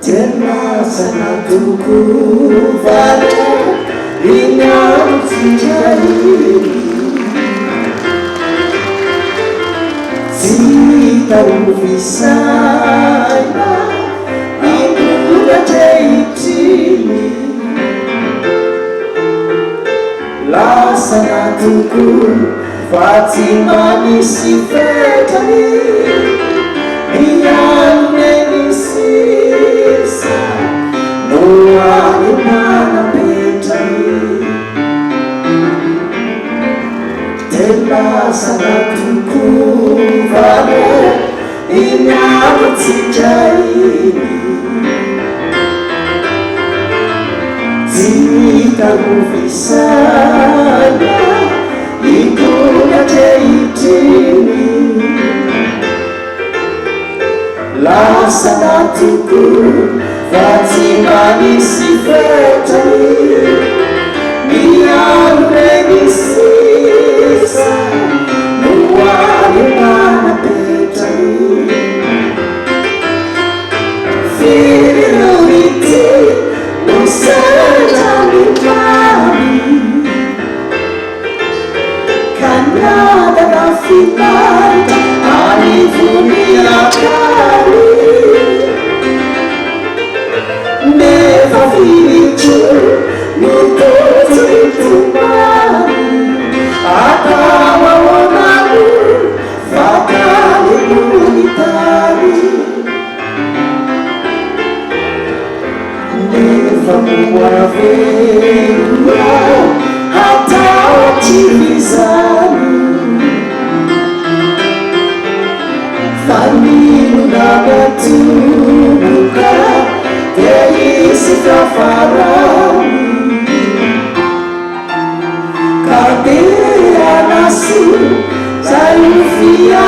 tena sana tukuvale inamtijali sitaufisana ikuga teitini la sana tukufatimani sifetani iyanenisisa noalimana petani tena sana tukuvale inamtijali sitaufisana ikuga teitini la sanatuku fatimani sifetani miyanenisisa nuwalimana petani firiliti nusetani mami kanada na filata alivunia kali never feel true nukote tumani akawa wanamu fakali munitari never muwavewa hata watimizani Fanimu na batubuka Yeisi kafarami Kabea nasu Zayufia